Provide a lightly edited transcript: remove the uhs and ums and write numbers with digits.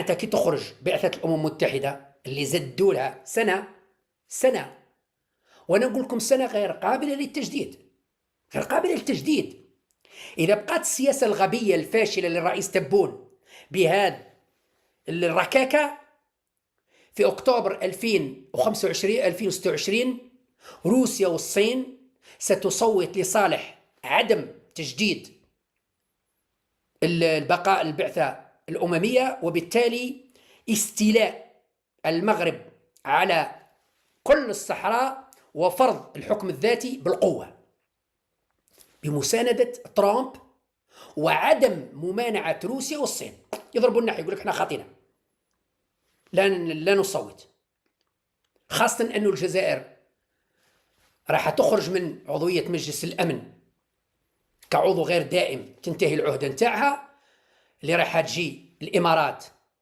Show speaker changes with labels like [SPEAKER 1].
[SPEAKER 1] معناتها كي تخرج بعثة الأمم المتحدة اللي زدوا لها سنة، وأنا نقول لكم سنة غير قابلة للتجديد، غير قابلة للتجديد. إذا بقات السياسة الغبية الفاشلة للرئيس تبون بهذا الركاكة، في أكتوبر 2026 روسيا والصين ستصوت لصالح عدم تجديد البقاء البعثة الأممية، وبالتالي استيلاء المغرب على كل الصحراء وفرض الحكم الذاتي بالقوة بمساندة ترامب وعدم ممانعة روسيا والصين. يضربوا الناحية يقول لك احنا خاطينا لا نصوت، خاصة أن الجزائر راح تخرج من عضوية مجلس الأمن كعضو غير دائم، تنتهي العهدة نتاعها، اللي راح تجي الإمارات